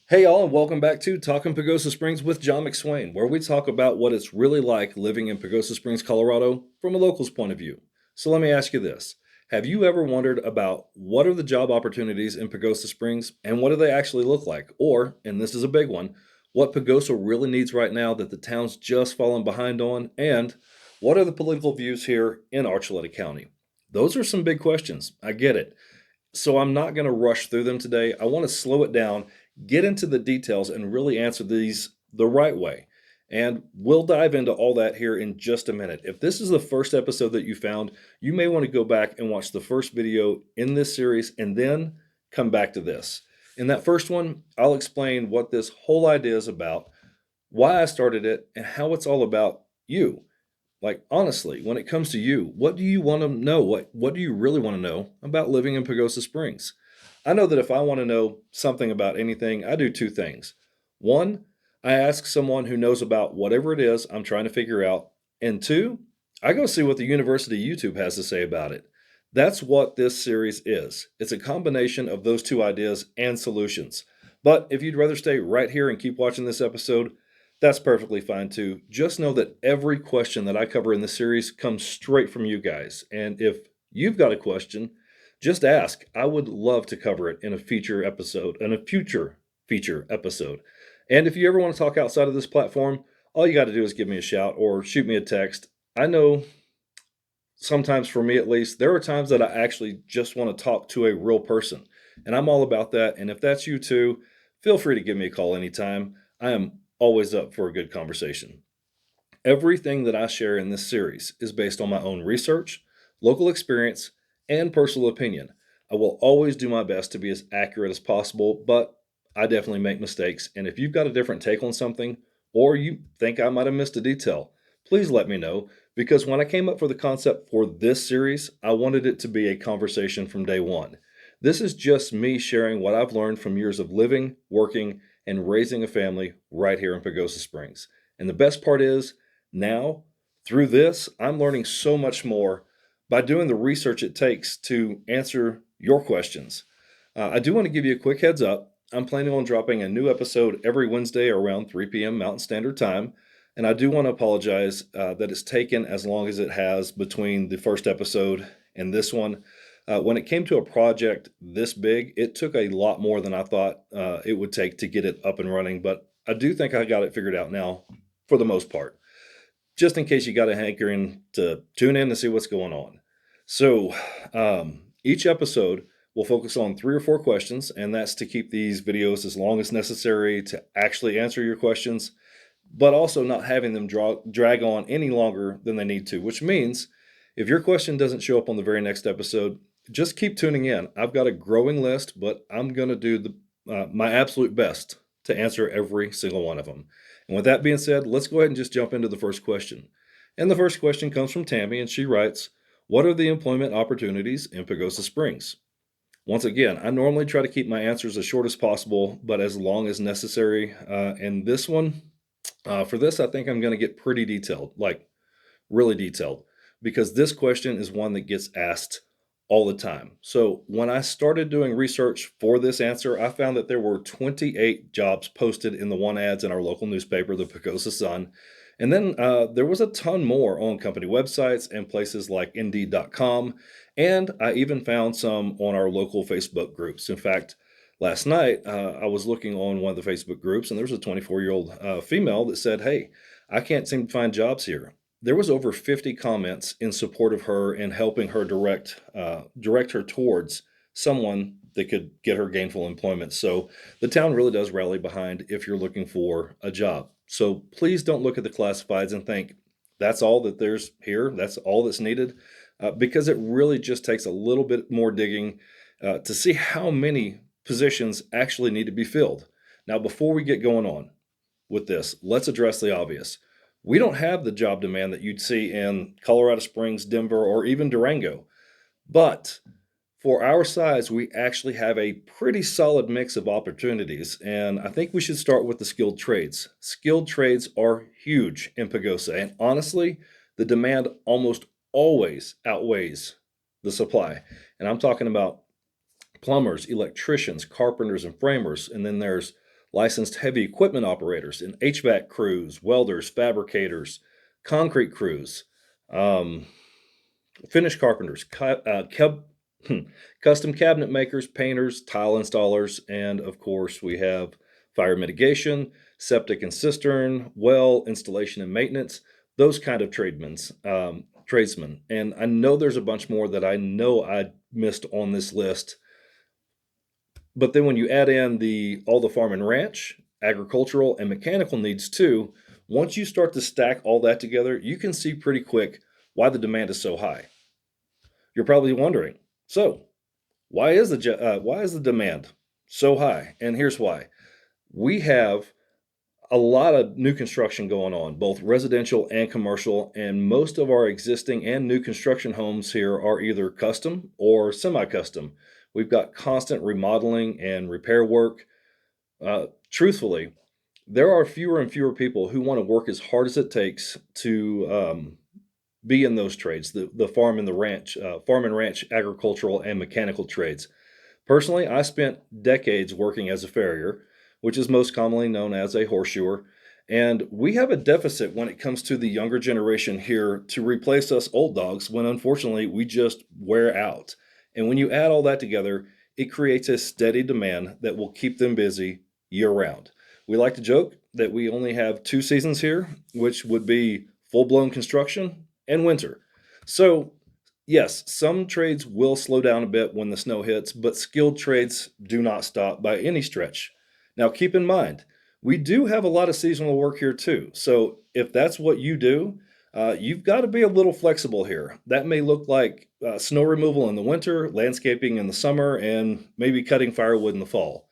Hey, all, and welcome back to Talking Pagosa Springs with John McSwain, where we talk about what it's really like living in Pagosa Springs, Colorado, from a local's point of view. So let me ask you this. Have you ever wondered about what are the job opportunities in Pagosa Springs and what do they actually look like? Or, and this is a big one, what Pagosa really needs right now that the town's just fallen behind on? And what are the political views here in Archuleta County? Those are some big questions. I get it. So I'm not going to rush through them today. I want to slow it down, get into the details, and really answer these the right way. And we'll dive into all that here in just a minute. If this is the first episode that you found, you may want to go back and watch the first video in this series and then come back to this. In that first one, I'll explain what this whole idea is about, why I started it, and how it's all about you. Like, honestly, when it comes to you, what do you want to know? What do you really want to know about living in Pagosa Springs? I know that if I want to know something about anything, I do two things. One, I ask someone who knows about whatever it is I'm trying to figure out. And two, I go see what the University YouTube has to say about it. That's what this series is. It's a combination of those two ideas and solutions. But if you'd rather stay right here and keep watching this episode, that's perfectly fine too. Just know that every question that I cover in this series comes straight from you guys. And if you've got a question, just ask. I would love to cover it in a future feature episode. And if you ever want to talk outside of this platform, all you got to do is give me a shout or shoot me a text. I know sometimes, for me at least, there are times that I actually just want to talk to a real person. And I'm all about that. And if that's you too, feel free to give me a call anytime. I am always up for a good conversation. Everything that I share in this series is based on my own research, local experience, and personal opinion. I will always do my best to be as accurate as possible, but I definitely make mistakes. And if you've got a different take on something, or you think I might have missed a detail, please let me know. Because when I came up for the concept for this series, I wanted it to be a conversation from day one. This is just me sharing what I've learned from years of living, working, and raising a family right here in Pagosa Springs. And the best part is, now, through this, I'm learning so much more by doing the research it takes to answer your questions. I do want to give you a quick heads up. I'm planning on dropping a new episode every Wednesday around 3 p.m. Mountain Standard Time. And I do want to apologize that it's taken as long as it has between the first episode and this one. When it came to a project this big, it took a lot more than I thought it would take to get it up and running. But I do think I got it figured out now for the most part, just in case you got a hankering to tune in to see what's going on. So each episode will focus on 3 or 4 questions, and that's to keep these videos as long as necessary to actually answer your questions, but also not having them drag on any longer than they need to, which means if your question doesn't show up on the very next episode, just keep tuning in. I've got a growing list, but I'm going to do my absolute best to answer every single one of them. And with that being said, let's go ahead and just jump into the first question. And the first question comes from Tammy, and she writes, what are the employment opportunities in Pagosa Springs? Once again, I normally try to keep my answers as short as possible, but as long as necessary. And this one, for this, I think I'm going to get pretty detailed, like really detailed, because this question is one that gets asked all the time. So when I started doing research for this answer, I found that there were 28 jobs posted in the one ads in our local newspaper, the Pagosa Sun. And then there was a ton more on company websites and places like Indeed.com. And I even found some on our local Facebook groups. In fact, last night I was looking on one of the Facebook groups, and there was a 24-year-old female that said, hey, I can't seem to find jobs here. There was over 50 comments in support of her and helping her direct her towards someone that could get her gainful employment. So the town really does rally behind if you're looking for a job. So please don't look at the classifieds and think that's all that there's here, that's all that's needed, because it really just takes a little bit more digging to see how many positions actually need to be filled. Now, before we get going on with this, let's address the obvious. We don't have the job demand that you'd see in Colorado Springs, Denver, or even Durango. But for our size, we actually have a pretty solid mix of opportunities. And I think we should start with the skilled trades. Skilled trades are huge in Pagosa. And honestly, the demand almost always outweighs the supply. And I'm talking about plumbers, electricians, carpenters, and framers. And then there's licensed heavy equipment operators and HVAC crews, welders, fabricators, concrete crews, um, finish carpenters, custom cabinet makers, painters, tile installers, and of course, we have fire mitigation, septic and cistern, well installation and maintenance, those kind of tradesmen. And I know there's a bunch more that I know I missed on this list. But then when you add in all the farm and ranch, agricultural, and mechanical needs too, once you start to stack all that together, you can see pretty quick why the demand is so high. You're probably wondering, so why is the demand so high? And here's why. We have a lot of new construction going on, both residential and commercial, and most of our existing and new construction homes here are either custom or semi-custom. We've got constant remodeling and repair work. Truthfully, there are fewer and fewer people who want to work as hard as it takes to be in those trades, the farm and ranch, agricultural and mechanical trades. Personally, I spent decades working as a farrier, which is most commonly known as a horseshoer, and we have a deficit when it comes to the younger generation here to replace us old dogs when unfortunately we just wear out. And when you add all that together, it creates a steady demand that will keep them busy year round. We like to joke that we only have two seasons here, which would be full blown construction and winter. So, yes, some trades will slow down a bit when the snow hits, but skilled trades do not stop by any stretch. Now, keep in mind, we do have a lot of seasonal work here too. So, if that's what you do, you've got to be a little flexible here. That may look like snow removal in the winter, landscaping in the summer, and maybe cutting firewood in the fall.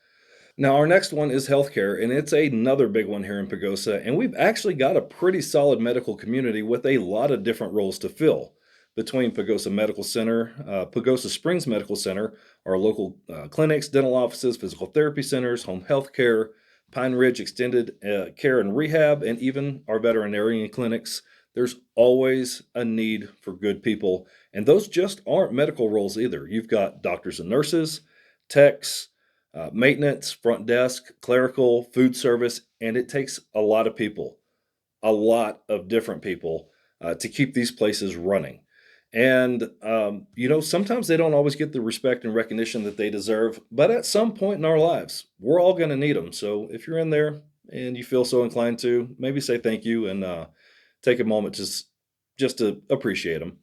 Now, our next one is healthcare, and it's another big one here in Pagosa. And we've actually got a pretty solid medical community with a lot of different roles to fill. Between Pagosa Medical Center, Pagosa Springs Medical Center, our local clinics, dental offices, physical therapy centers, home health care, Pine Ridge Extended Care and Rehab, and even our veterinarian clinics, there's always a need for good people. And those just aren't medical roles either. You've got doctors and nurses, techs, maintenance, front desk, clerical, food service, and it takes a lot of people, a lot of different people to keep these places running. And, sometimes they don't always get the respect and recognition that they deserve, but at some point in our lives, we're all going to need them. So if you're in there and you feel so inclined to, maybe say thank you and take a moment just to appreciate them.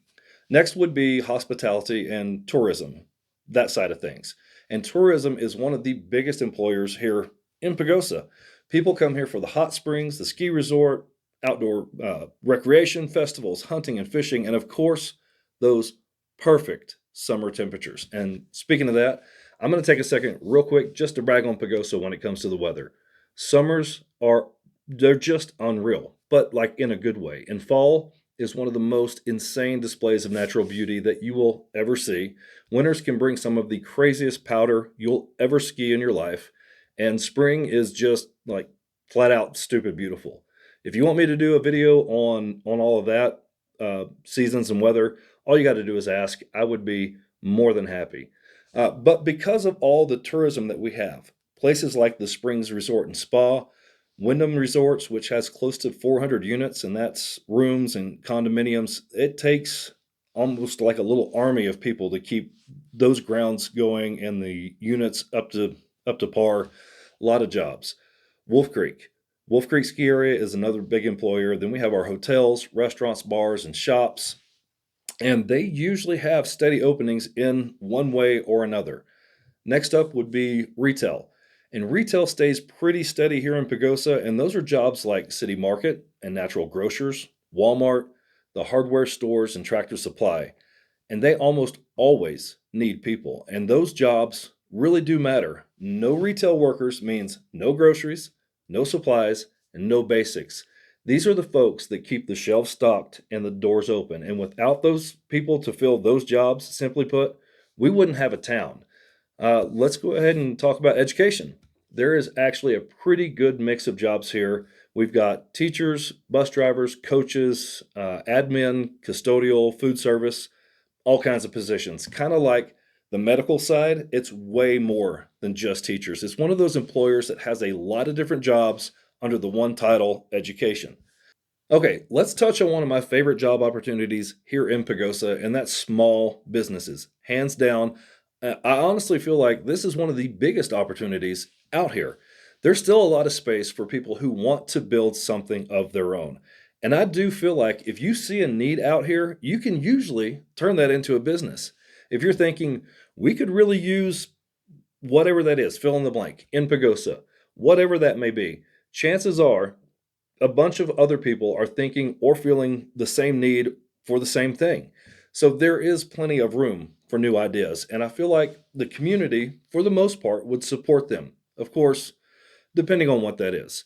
Next would be hospitality and tourism, that side of things. And tourism is one of the biggest employers here in Pagosa. People come here for the hot springs, the ski resort, outdoor recreation festivals, hunting and fishing, and of course, those perfect summer temperatures. And speaking of that, I'm going to take a second real quick just to brag on Pagosa when it comes to the weather. Summers they're just unreal, but like in a good way. And fall is one of the most insane displays of natural beauty that you will ever see. Winters can bring some of the craziest powder you'll ever ski in your life. And spring is just like flat out stupid beautiful. If you want me to do a video on all of that, seasons and weather, all you got to do is ask. I would be more than happy. But because of all the tourism that we have, places like the Springs Resort and Spa, Wyndham Resorts, which has close to 400 units, and that's rooms and condominiums, it takes almost like a little army of people to keep those grounds going and the units up to par. A lot of jobs. Wolf Creek. Wolf Creek Ski Area is another big employer. Then we have our hotels, restaurants, bars, and shops, and they usually have steady openings in one way or another. Next up would be retail. And retail stays pretty steady here in Pagosa, and those are jobs like City Market and Natural Grocers, Walmart, the hardware stores, and Tractor Supply. And they almost always need people, and those jobs really do matter. No retail workers means no groceries, no supplies, and no basics. These are the folks that keep the shelves stocked and the doors open. And without those people to fill those jobs, simply put, we wouldn't have a town. Let's go ahead and talk about education. There is actually a pretty good mix of jobs here. We've got teachers, bus drivers, coaches, admin, custodial, food service, all kinds of positions, kind of like The medical side, it's way more than just teachers. It's one of those employers that has a lot of different jobs under the one title, education. Okay, let's touch on one of my favorite job opportunities here in Pagosa, and that's small businesses. Hands down, I honestly feel like this is one of the biggest opportunities out here. There's still a lot of space for people who want to build something of their own. And I do feel like if you see a need out here, you can usually turn that into a business. If you're thinking, we could really use whatever that is, fill in the blank, in Pagosa, whatever that may be, chances are a bunch of other people are thinking or feeling the same need for the same thing. So there is plenty of room for new ideas. And I feel like the community, for the most part, would support them. Of course, depending on what that is.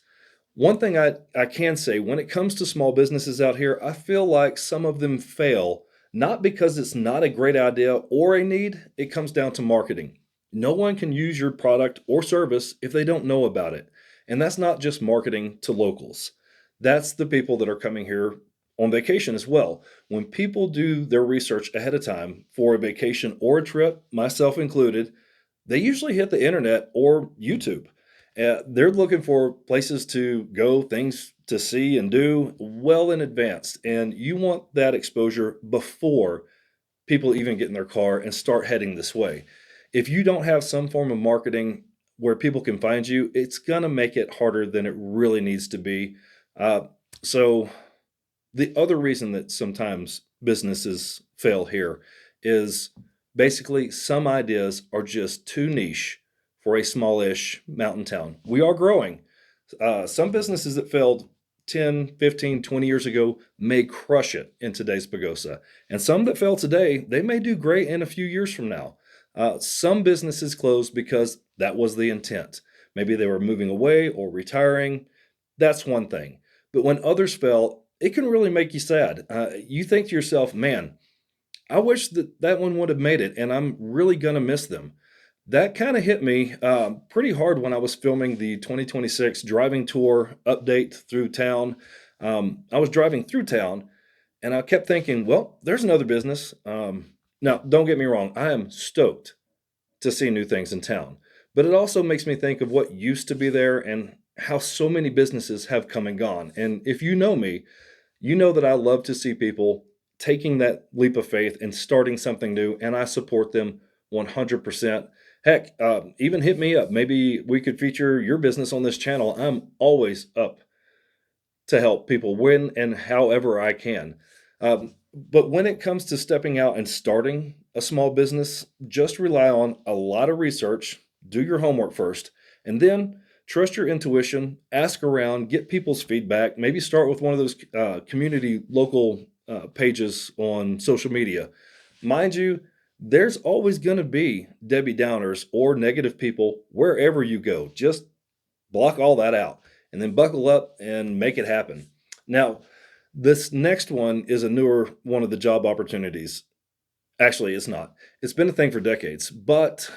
One thing I can say when it comes to small businesses out here, I feel like some of them fail, not because it's not a great idea or a need, it comes down to marketing. No one can use your product or service if they don't know about it. And that's not just marketing to locals. That's the people that are coming here on vacation as well. When people do their research ahead of time for a vacation or a trip, myself included, they usually hit the internet or YouTube. They're looking for places to go, things to see and do well in advance. And you want that exposure before people even get in their car and start heading this way. If you don't have some form of marketing where people can find you, it's going to make it harder than it really needs to be. Uh, so, the other reason that sometimes businesses fail here is basically some ideas are just too niche for a smallish mountain town. We are growing. Some businesses that failed 10, 15, 20 years ago may crush it in today's Pagosa. And some that fail today, they may do great in a few years from now. Some businesses closed because that was the intent. Maybe they were moving away or retiring. That's one thing. But when others fail, it can really make you sad. You think to yourself, man, I wish that that one would have made it, and I'm really going to miss them. That kind of hit me pretty hard when I was filming the 2026 driving tour update through town. I was driving through town and I kept thinking, well, there's another business. Now, don't get me wrong, I am stoked to see new things in town, but it also makes me think of what used to be there and how so many businesses have come and gone. And if you know me, you know that I love to see people taking that leap of faith and starting something new, and I support them 100%. Heck, even hit me up. Maybe we could feature your business on this channel. I'm always up to help people when and however I can. But when it comes to stepping out and starting a small business, just rely on a lot of research, do your homework first, and then trust your intuition, ask around, get people's feedback, maybe start with one of those community local pages on social media. Mind you, there's always going to be Debbie Downers or negative people wherever you go. Just block all that out and then buckle up and make it happen. Now, this next one is a newer one of the job opportunities. Actually, it's not. It's been a thing for decades, but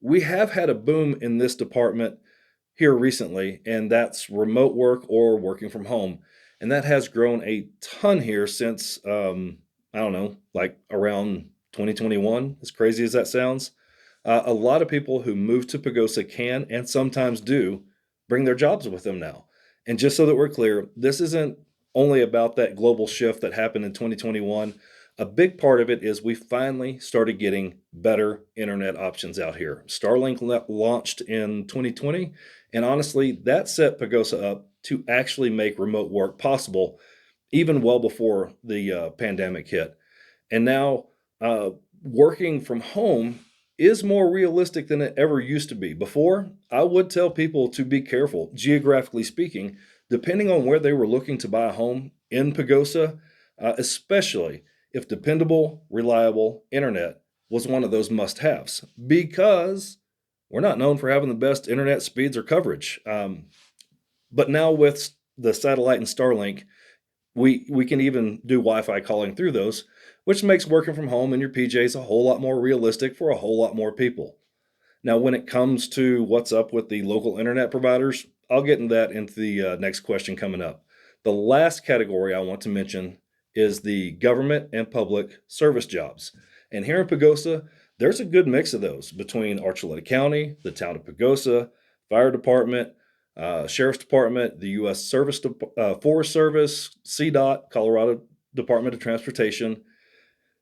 we have had a boom in this department here recently, and that's remote work or working from home. And that has grown a ton here since, I don't know, like around 2021, as crazy as that sounds. A lot of people who move to Pagosa can and sometimes do bring their jobs with them now. And just so that we're clear, this isn't only about that global shift that happened in 2021. A big part of it is we finally started getting better internet options out here. Starlink launched in 2020, and honestly, that set Pagosa up to actually make remote work possible, even well before the pandemic hit. And now, working from home is more realistic than it ever used to be. Before, I would tell people to be careful, geographically speaking, depending on where they were looking to buy a home in Pagosa, especially if dependable, reliable internet was one of those must haves, because we're not known for having the best internet speeds or coverage. But now with the satellite and Starlink, we can even do Wi-Fi calling through those, which makes working from home in your PJs a whole lot more realistic for a whole lot more people. Now, when it comes to what's up with the local internet providers, I'll get into that into the next question coming up. The last category I want to mention is the government and public service jobs. And here in Pagosa, there's a good mix of those between Archuleta County, the town of Pagosa, fire department, sheriff's department, the U.S. Forest Service, CDOT, Colorado Department of Transportation,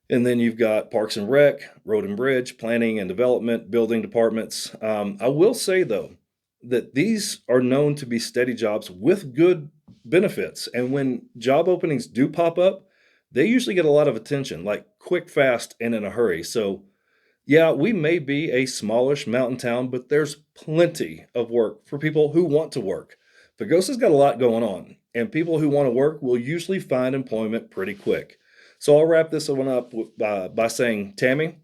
and then you've got Parks and Rec, Road and Bridge, Planning and Development, Building departments. I will say, though, that these are known to be steady jobs with good benefits. And when job openings do pop up, they usually get a lot of attention, like quick, fast, and in a hurry. So, yeah, we may be a smallish mountain town, but there's plenty of work for people who want to work. Pagosa's got a lot going on, and people who want to work will usually find employment pretty quick. So I'll wrap this one up by saying, Tammy,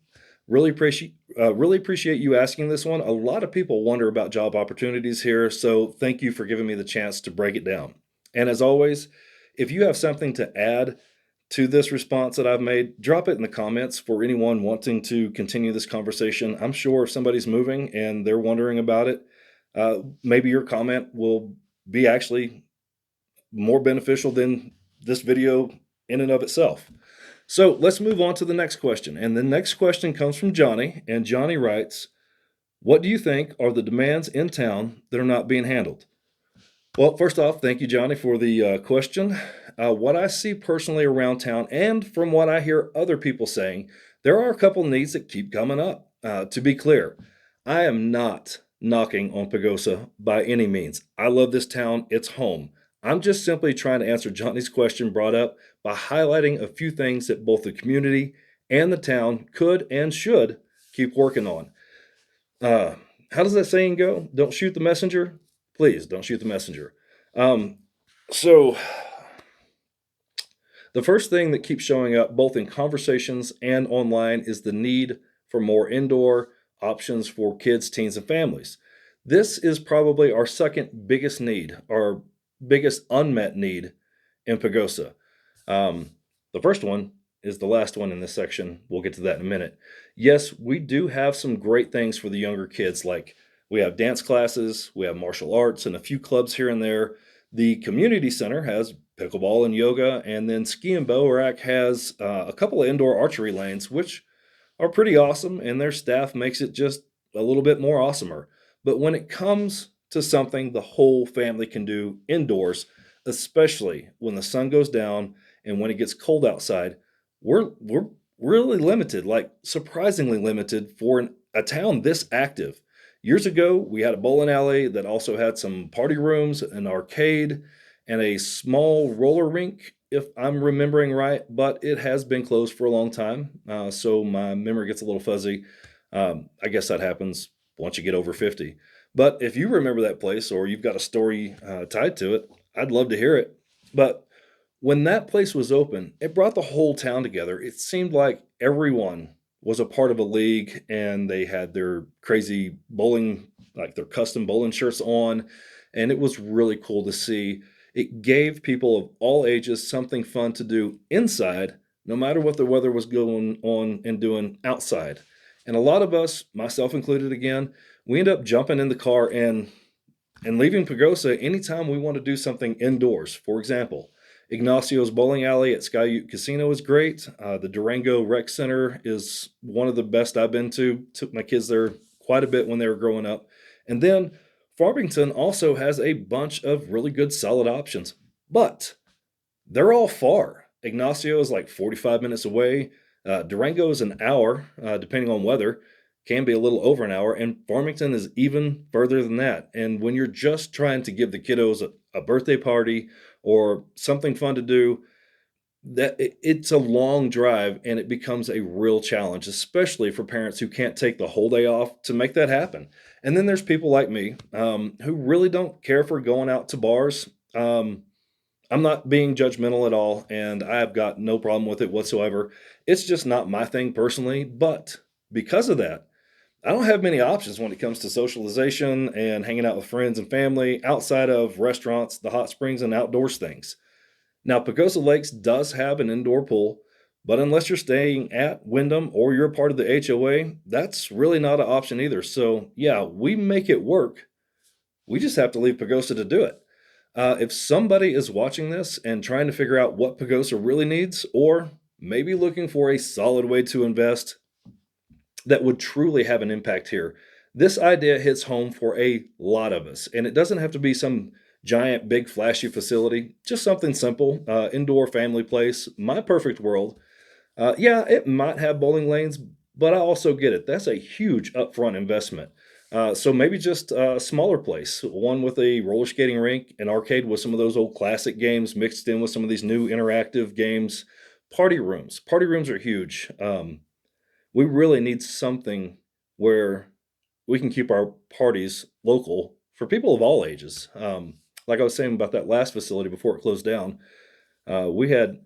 really appreciate you asking this one. A lot of people wonder about job opportunities here, so thank you for giving me the chance to break it down. And as always, if you have something to add to this response that I've made, drop it in the comments for anyone wanting to continue this conversation. I'm sure if somebody's moving and they're wondering about it, maybe your comment will be actually more beneficial than this video in and of itself. So let's move on to the next question. And the next question comes from Johnny. And Johnny writes, what do you think are the demands in town that are not being handled? Well, first off, thank you, Johnny, for the question. What I see personally around town, and from what I hear other people saying, there are a couple needs that keep coming up. To be clear, I am not knocking on Pagosa by any means. I love this town. It's home. I'm just simply trying to answer Johnny's question brought up by highlighting a few things that both the community and the town could and should keep working on. How does that saying go? Don't shoot the messenger. Please don't shoot the messenger. So the first thing that keeps showing up both in conversations and online is the need for more indoor options for kids, teens, and families. This is probably our second biggest need, our biggest unmet need in Pagosa. The first one is the last one in this section. We'll get to that in a minute. Yes, we do have some great things for the younger kids, like we have dance classes, we have martial arts, and a few clubs here and there. The community center has pickleball and yoga, and then Ski and Bow Rack has a couple of indoor archery lanes, which are pretty awesome, and their staff makes it just a little bit more awesomer. But when it comes to something the whole family can do indoors, especially when the sun goes down and when it gets cold outside, we're really limited, like surprisingly limited for a town this active. Years ago, we had a bowling alley that also had some party rooms, an arcade, and a small roller rink, if I'm remembering right, but it has been closed for a long time, so my memory gets a little fuzzy. I guess that happens once you get over 50. But if you remember that place or you've got a story tied to it, I'd love to hear it. But when that place was open, it brought the whole town together. It seemed like everyone was a part of a league and they had their crazy bowling, like their custom bowling shirts on. And it was really cool to see. It gave people of all ages something fun to do inside, no matter what the weather was going on and doing outside. And a lot of us, myself included again, we end up jumping in the car and leaving Pagosa anytime we want to do something indoors. For example, Ignacio's Bowling Alley at Sky Ute Casino is great. The Durango Rec Center is one of the best I've been to. Took my kids there quite a bit when they were growing up. And then Farmington also has a bunch of really good solid options, but they're all far. Ignacio is like 45 minutes away. Durango is an hour, depending on weather, can be a little over an hour, and Farmington is even further than that. And when you're just trying to give the kiddos a birthday party or something fun to do, it's a long drive and it becomes a real challenge, especially for parents who can't take the whole day off to make that happen. And then there's people like me who really don't care for going out to bars. I'm not being judgmental at all, and I've got no problem with it whatsoever. It's just not my thing personally, but because of that, I don't have many options when it comes to socialization and hanging out with friends and family outside of restaurants, the hot springs, and outdoors things. Now, Pagosa Lakes does have an indoor pool, but unless you're staying at Wyndham or you're a part of the HOA, that's really not an option either. So, yeah, we make it work. We just have to leave Pagosa to do it. If somebody is watching this and trying to figure out what Pagosa really needs, or maybe looking for a solid way to invest, that would truly have an impact here. This idea hits home for a lot of us, and it doesn't have to be some giant, big, flashy facility, just something simple, indoor family place. My perfect world. Yeah, it might have bowling lanes, but I also get it. That's a huge upfront investment. So maybe just a smaller place, one with a roller skating rink, an arcade with some of those old classic games mixed in with some of these new interactive games. Party rooms. Party rooms are huge. We really need something where we can keep our parties local for people of all ages. Like I was saying about that last facility before it closed down, we had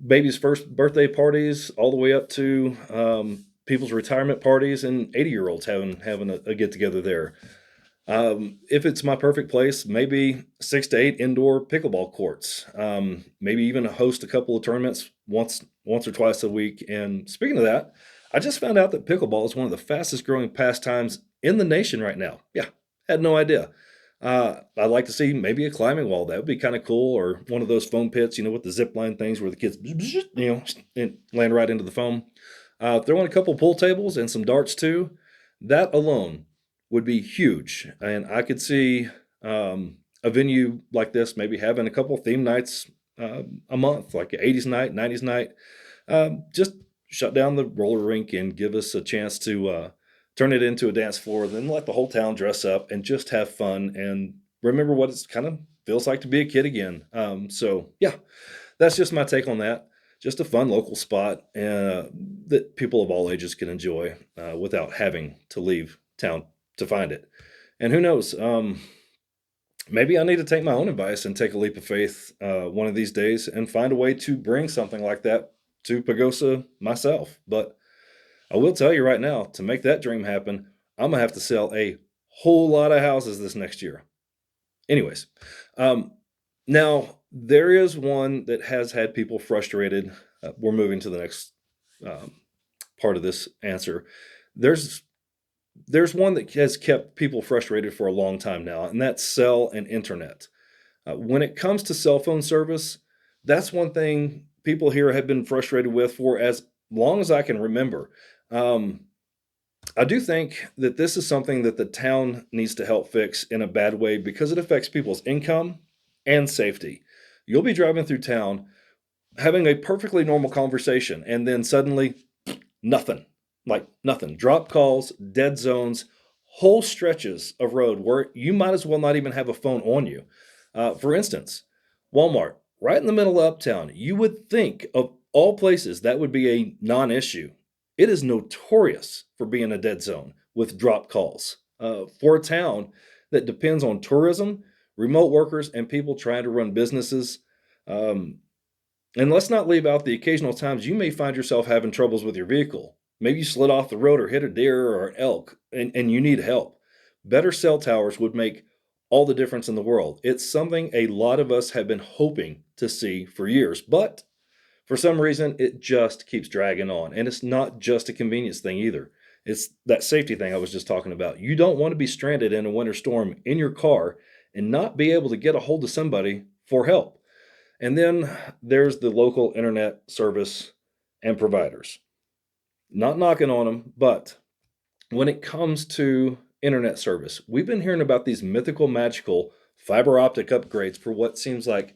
babies' first birthday parties, all the way up to people's retirement parties, and 80-year-olds having a get together there. If it's my perfect place, maybe 6 to 8 indoor pickleball courts. Maybe even host a couple of tournaments once or twice a week. And speaking of that, I just found out that pickleball is one of the fastest growing pastimes in the nation right now. Yeah, had no idea. I'd like to see maybe a climbing wall. That would be kind of cool, or one of those foam pits, with the zip line things where the kids, and land right into the foam. Throw in a couple pool tables and some darts too. That alone would be huge. And I could see a venue like this maybe having a couple theme nights a month, like an 80s night, 90s night. Just shut down the roller rink and give us a chance to turn it into a dance floor, then let the whole town dress up and just have fun and remember what it kind of feels like to be a kid again. So, yeah, that's just my take on that. Just a fun local spot that people of all ages can enjoy without having to leave town to find it. And who knows? Maybe I need to take my own advice and take a leap of faith one of these days and find a way to bring something like that to Pagosa myself. But I will tell you right now, to make that dream happen, I'm gonna have to sell a whole lot of houses this next year. Anyways, um, now there is one that has had people frustrated. We're moving to the next um, part of this answer. There's there's one that has kept people frustrated for a long time now, and that's cell and internet. When it comes to cell phone service, that's one thing people here have been frustrated with for as long as I can remember. Um, I do think that this is something that the town needs to help fix in a bad way because it affects people's income and safety. You'll be driving through town having a perfectly normal conversation, and then suddenly nothing, like nothing. Drop calls, dead zones, whole stretches of road where you might as well not even have a phone on you. For instance, Walmart, right in the middle of uptown, you would think of all places that would be a non issue. It is notorious for being a dead zone with drop calls. For a town that depends on tourism, remote workers, and people trying to run businesses, um, and let's not leave out the occasional times you may find yourself having troubles with your vehicle. Maybe you slid off the road or hit a deer or an elk and you need help. Better cell towers would make all the difference in the world. It's something a lot of us have been hoping to see for years, but for some reason it just keeps dragging on. And it's not just a convenience thing either. It's that safety thing I was just talking about. You don't want to be stranded in a winter storm in your car and not be able to get a hold of somebody for help. And then there's the local internet service and providers. Not knocking on them, but when it comes to internet service, we've been hearing about these mythical, magical fiber optic upgrades for what seems like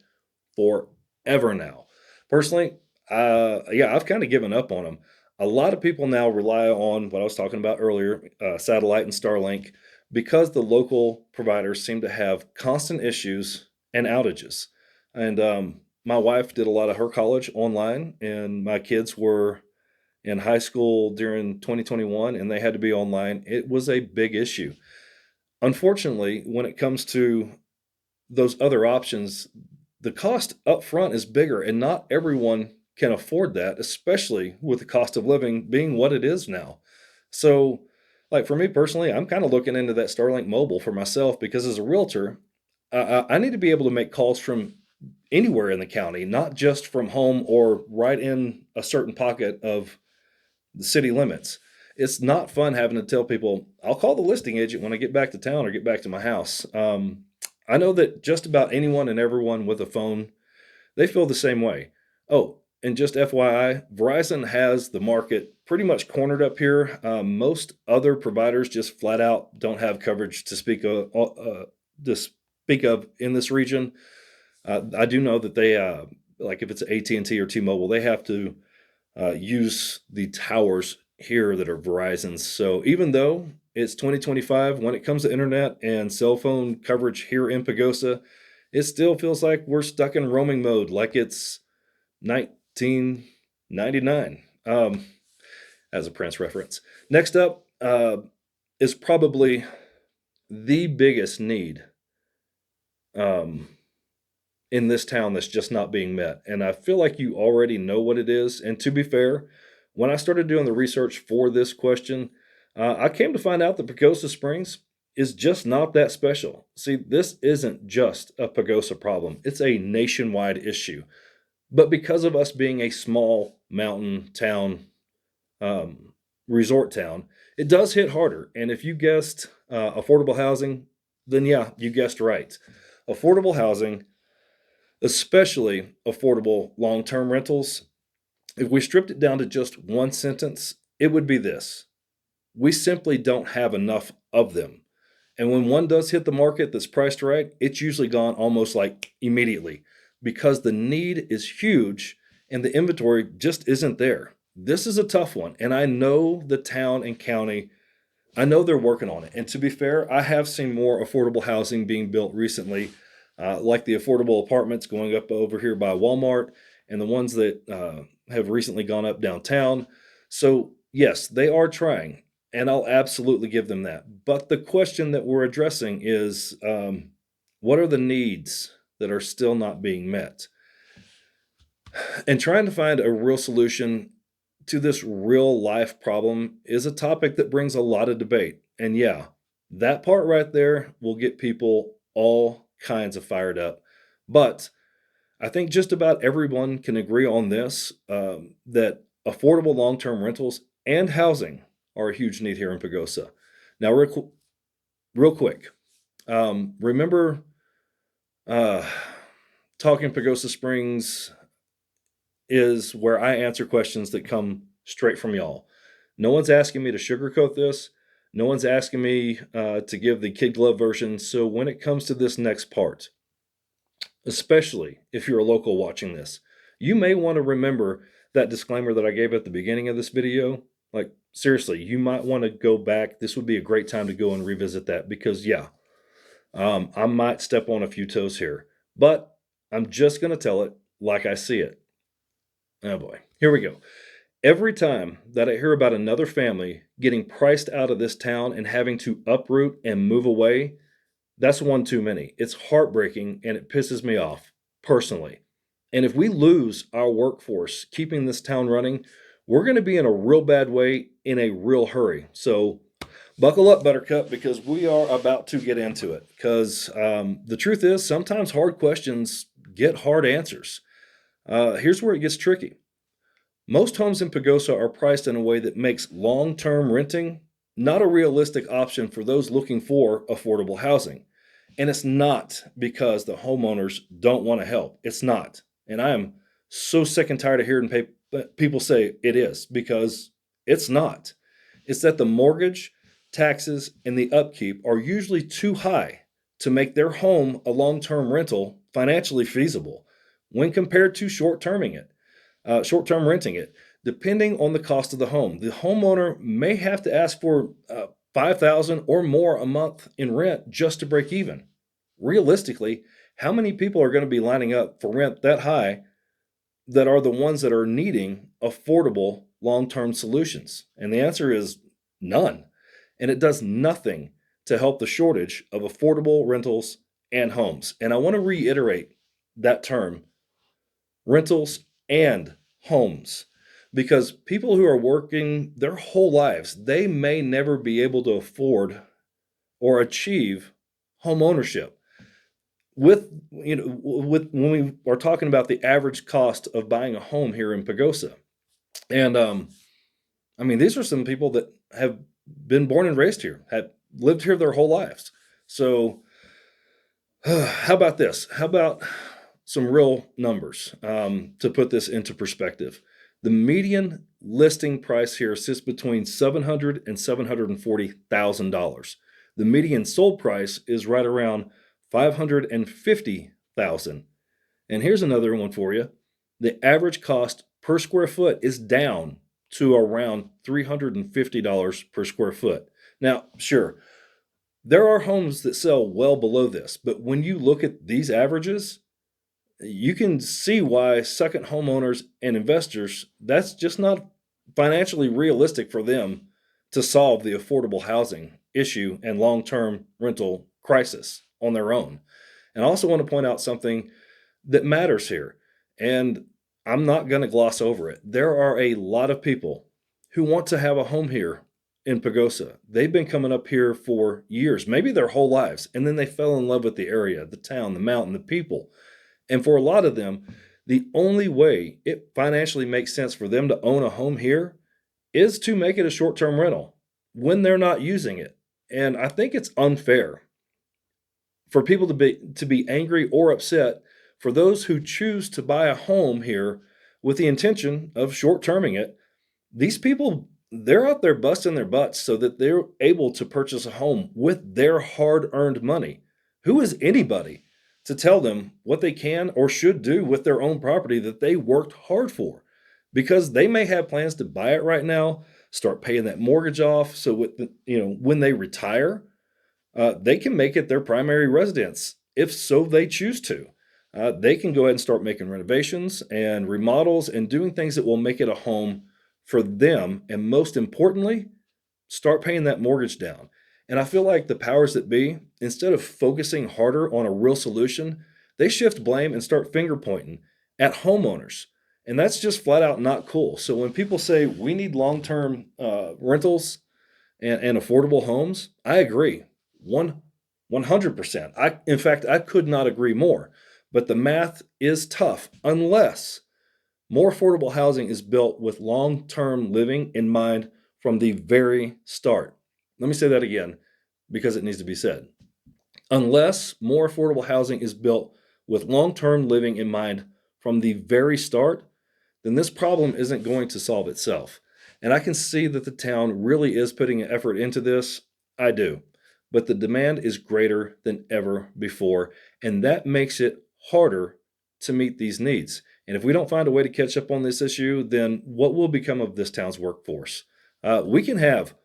forever now. Personally, yeah, I've kind of given up on them. A lot of people now rely on what I was talking about earlier, satellite and Starlink, because the local providers seem to have constant issues and outages. And my wife did a lot of her college online, and my kids were in high school during 2021 and they had to be online. It was a big issue. Unfortunately, when it comes to those other options, the cost up front is bigger, and not everyone can afford that, especially with the cost of living being what it is now. So, like for me personally, I'm kind of looking into that Starlink mobile for myself because as a realtor, I need to be able to make calls from anywhere in the county, not just from home or right in a certain pocket of the city limits. It's not fun having to tell people, I'll call the listing agent when I get back to town or get back to my house. I know that just about anyone and everyone with a phone, they feel the same way. Oh, and just FYI, Verizon has the market pretty much cornered up here. Most other providers just flat out don't have coverage to speak of in this region. I do know that they, like if it's AT&T or T-Mobile, they have to use the towers here that are Verizon's. So even though it's 2025, when it comes to internet and cell phone coverage here in Pagosa, it still feels like we're stuck in roaming mode, like it's 1999, as a Prince reference. Next up is probably the biggest need in this town that's just not being met. And I feel like you already know what it is. And to be fair, when I started doing the research for this question, I came to find out that Pagosa Springs is just not that special. See, this isn't just a Pagosa problem, it's a nationwide issue. But because of us being a small mountain town, resort town, it does hit harder. And if you guessed affordable housing, then yeah, you guessed right. Affordable housing, especially affordable long term rentals, if we stripped it down to just one sentence, it would be this: we simply don't have enough of them. And when one does hit the market that's priced right, it's usually gone almost like immediately because the need is huge and the inventory just isn't there. This is a tough one. And I know the town and county, I know they're working on it. And to be fair, I have seen more affordable housing being built recently, like the affordable apartments going up over here by Walmart and the ones that have recently gone up downtown. So, yes, they are trying, and I'll absolutely give them that. But the question that we're addressing is what are the needs that are still not being met? And trying to find a real solution to this real life problem is a topic that brings a lot of debate. And yeah, that part right there will get people all kinds of fired up. But I think just about everyone can agree on this, that affordable long term rentals and housing are a huge need here in Pagosa. Now, real quick, remember uh, Talking Pagosa Springs is where I answer questions that come straight from y'all. No one's asking me to sugarcoat this. No one's asking me to give the kid glove version. So when it comes to this next part, especially if you're a local watching this, you may want to remember that disclaimer that I gave at the beginning of this video. Like, seriously, you might want to go back. This would be a great time to go and revisit that because, yeah, I might step on a few toes here, but I'm just going to tell it like I see it. Oh boy, here we go. Every time that I hear about another family getting priced out of this town and having to uproot and move away, that's one too many. It's heartbreaking and it pisses me off personally. And if we lose our workforce keeping this town running, we're going to be in a real bad way in a real hurry. So buckle up, Buttercup, because we are about to get into it. Because the truth is, sometimes hard questions get hard answers. Here's where it gets tricky. Most homes in Pagosa are priced in a way that makes long term renting not a realistic option for those looking for affordable housing. And it's not because the homeowners don't want to help. It's not. And I am so sick and tired of hearing people say it is, because it's not. It's that the mortgage, taxes, and the upkeep are usually too high to make their home a long term rental financially feasible when compared to short term renting it. Depending on the cost of the home, the homeowner may have to ask for $5,000 or more a month in rent just to break even. Realistically, how many people are going to be lining up for rent that high that are the ones that are needing affordable long-term solutions? And the answer is none. And it does nothing to help the shortage of affordable rentals and homes. And I want to reiterate that term, rentals and homes, because people who are working their whole lives, they may never be able to afford or achieve home ownership. With when we are talking about the average cost of buying a home here in Pagosa. And I mean, these are some people that have been born and raised here, have lived here their whole lives. So how about this? How about some real numbers to put this into perspective. The median listing price here sits between $700,000 and $740,000. The median sold price is right around $550,000. And here's another one for you. The average cost per square foot is down to around $350 per square foot. Now, sure, there are homes that sell well below this, but when you look at these averages, you can see why second homeowners and investors, that's just not financially realistic for them to solve the affordable housing issue and long-term rental crisis on their own. And I also want to point out something that matters here, and I'm not going to gloss over it. There are a lot of people who want to have a home here in Pagosa. They've been coming up here for years, maybe their whole lives, and then they fell in love with the area, the town, the mountain, the people. And for a lot of them, the only way it financially makes sense for them to own a home here is to make it a short-term rental when they're not using it. And I think it's unfair for people to be angry or upset for those who choose to buy a home here with the intention of short-terming it. These people, they're out there busting their butts so that they're able to purchase a home with their hard-earned money. Who is anybody to tell them what they can or should do with their own property that they worked hard for? Because they may have plans to buy it right now, start paying that mortgage off, so when they retire, they can make it their primary residence if so they choose to. They can go ahead and start making renovations and remodels and doing things that will make it a home for them, and most importantly, start paying that mortgage down. And I feel like the powers that be, instead of focusing harder on a real solution, they shift blame and start finger pointing at homeowners. And that's just flat out not cool. So when people say we need long-term rentals and affordable homes, I agree 100%. In fact, I could not agree more. But the math is tough unless more affordable housing is built with long-term living in mind from the very start. Let me say that again because it needs to be said. Unless more affordable housing is built with long-term living in mind from the very start, then this problem isn't going to solve itself. And I can see that the town really is putting an effort into this. I do. But the demand is greater than ever before, and that makes it harder to meet these needs. And if we don't find a way to catch up on this issue, then what will become of this town's workforce? We can have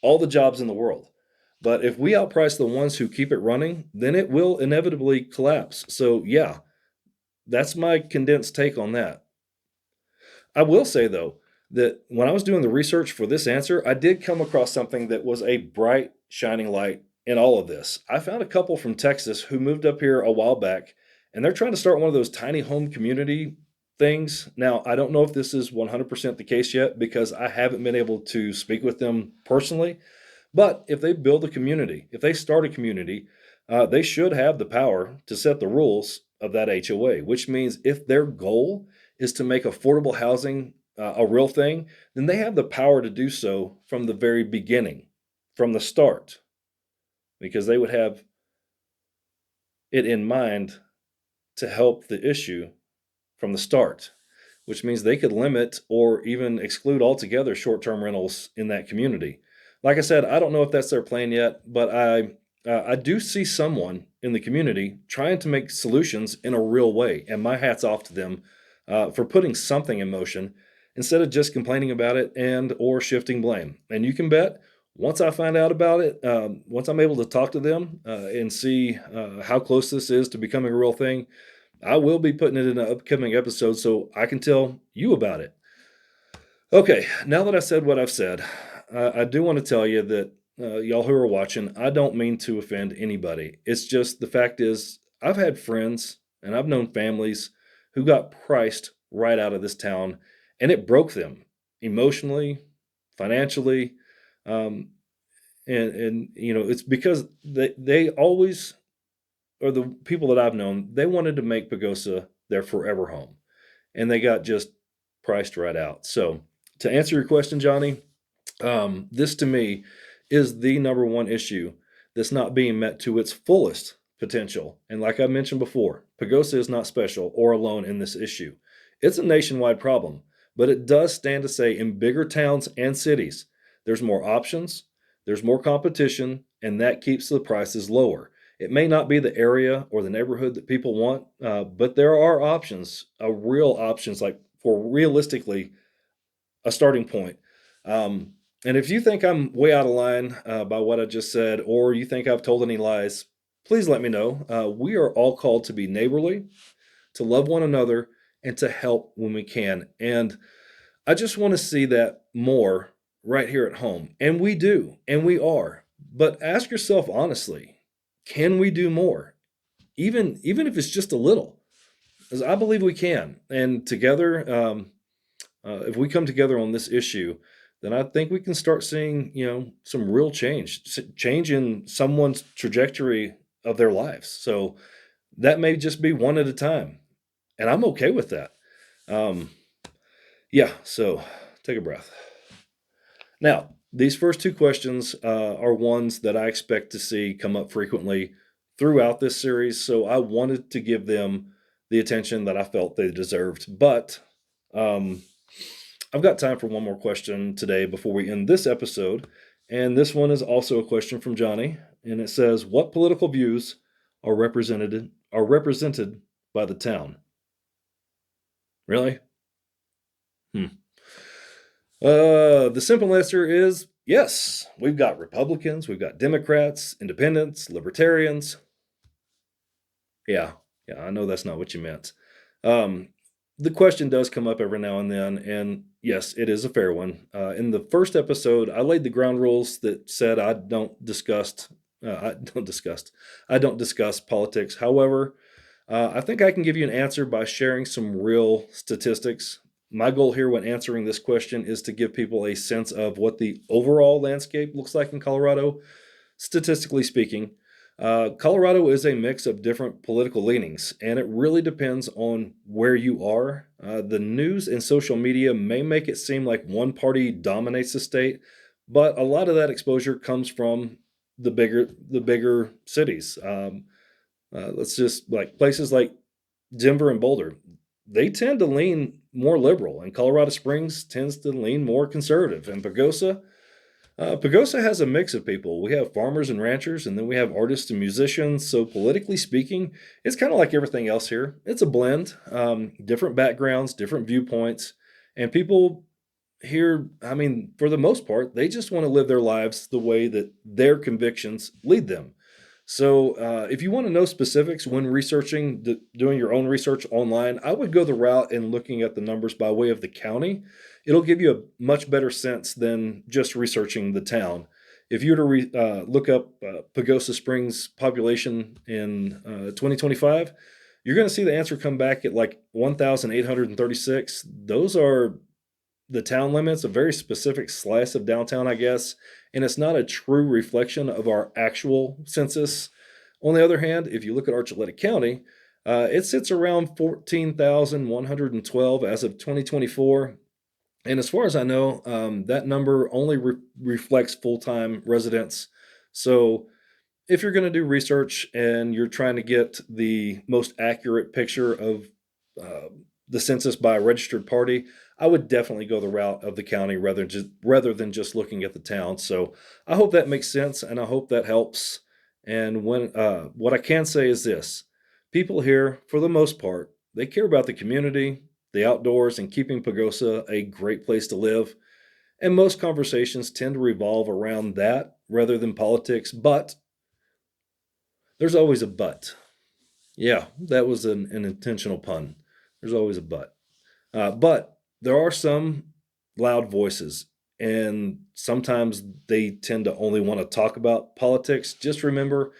all the jobs in the world, but if we outprice the ones who keep it running, then it will inevitably collapse. So yeah, that's my condensed take on that. I will say, though, that when I was doing the research for this answer, I did come across something that was a bright, shining light in all of this. I found a couple from Texas who moved up here a while back, and they're trying to start one of those tiny home community things. Now, I don't know if this is 100% the case yet because I haven't been able to speak with them personally. But if they build a community, if they start a community, they should have the power to set the rules of that HOA, which means if their goal is to make affordable housing a real thing, then they have the power to do so from the very beginning, from the start, because they would have it in mind to help the issue from the start, which means they could limit or even exclude altogether short-term rentals in that community. Like I said, I don't know if that's their plan yet, but I do see someone in the community trying to make solutions in a real way, and my hat's off to them for putting something in motion instead of just complaining about it and or shifting blame. And you can bet once I find out about it, once I'm able to talk to them and see how close this is to becoming a real thing, I will be putting it in an upcoming episode so I can tell you about it. Okay, now that I said what I've said, I do want to tell you that y'all who are watching, I don't mean to offend anybody. It's just the fact is I've had friends and I've known families who got priced right out of this town, and it broke them emotionally, financially, and it's because they always, or the people that I've known, they wanted to make Pagosa their forever home, and they got just priced right out. So to answer your question, Johnny, this to me is the number one issue that's not being met to its fullest potential. And like I mentioned before, Pagosa is not special or alone in this issue. It's a nationwide problem, but it does stand to say in bigger towns and cities, there's more options, there's more competition, and that keeps the prices lower. It may not be the area or the neighborhood that people want, but there are options, real options, like for realistically a starting point. Um, and if you think I'm way out of line by what I just said, or you think I've told any lies, please let me know. We are all called to be neighborly, to love one another, and to help when we can. And I just want to see that more right here at home. And we do, and we are. But ask yourself honestly, can we do more? Even if it's just a little, because I believe we can. And together, if we come together on this issue, then I think we can start seeing, some real change in someone's trajectory of their lives. So that may just be one at a time, and I'm okay with that. Um, yeah. So take a breath. Now, these first two questions are ones that I expect to see come up frequently throughout this series. So I wanted to give them the attention that I felt they deserved. But um, I've got time for one more question today before we end this episode. And this one is also a question from Johnny. And it says, what political views are represented by the town? Really? Hmm. The simple answer is yes. We've got Republicans, we've got Democrats, Independents, Libertarians. Yeah, yeah, I know that's not what you meant. Um, the question does come up every now and then, and yes, it is a fair one. In the first episode, I laid the ground rules that said I don't discuss politics. However, I think I can give you an answer by sharing some real statistics. My goal here when answering this question is to give people a sense of what the overall landscape looks like in Colorado, statistically speaking. Colorado is a mix of different political leanings, and it really depends on where you are. The news and social media may make it seem like one party dominates the state, but a lot of that exposure comes from the bigger cities. Let's just like places like Denver and Boulder, they tend to lean more liberal, and Colorado Springs tends to lean more conservative. And Pagosa has a mix of people. We have farmers and ranchers, and then we have artists and musicians. So, politically speaking, it's kind of like everything else here. It's a blend, different backgrounds, different viewpoints. And people here, I mean, for the most part, they just want to live their lives the way that their convictions lead them. So, if you want to know specifics when doing your own research online, I would go the route in looking at the numbers by way of the county. It'll give you a much better sense than just researching the town. If you were to look up Pagosa Springs population in 2025, you're going to see the answer come back at like 1,836. Those are the town limits, a very specific slice of downtown, I guess, and it's not a true reflection of our actual census. On the other hand, if you look at Archuleta County, it sits around 14,112 as of 2024. And as far as I know, that number only reflects full time residents. So if you're going to do research and you're trying to get the most accurate picture of uh, the census by a registered party, I would definitely go the route of the county rather than just looking at the town. So I hope that makes sense, and I hope that helps. And what I can say is this: people here, for the most part, they care about the community, the outdoors, and keeping Pagosa a great place to live. And most conversations tend to revolve around that rather than politics. But there's always a but. Yeah, that was an intentional pun. There's always a but. But there are some loud voices, and sometimes they tend to only want to talk about politics. Just remember,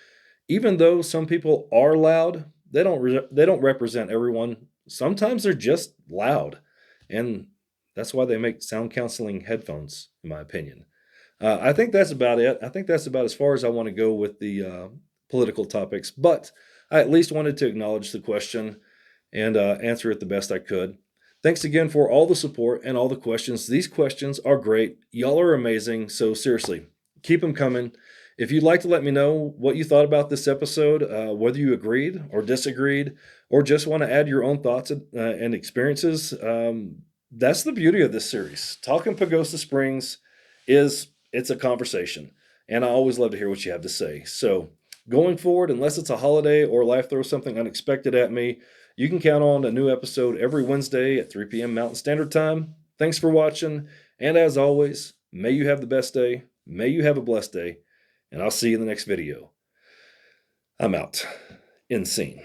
even though some people are loud, they don't represent everyone. Sometimes they're just loud, and that's why they make sound canceling headphones, in my opinion. I think that's about it. I think that's about as far as I want to go with the political topics, but I at least wanted to acknowledge the question and answer it the best I could. Thanks again for all the support and all the questions. These questions are great. Y'all are amazing. So, seriously, keep them coming. If you'd like to let me know what you thought about this episode, whether you agreed or disagreed, or just want to add your own thoughts and experiences, that's the beauty of this series. Talking Pagosa Springs it's a conversation, and I always love to hear what you have to say. So going forward, unless it's a holiday or life throws something unexpected at me, you can count on a new episode every Wednesday at 3 p.m. Mountain Standard Time. Thanks for watching, and as always, may you have the best day, may you have a blessed day, and I'll see you in the next video. I'm out. Insane.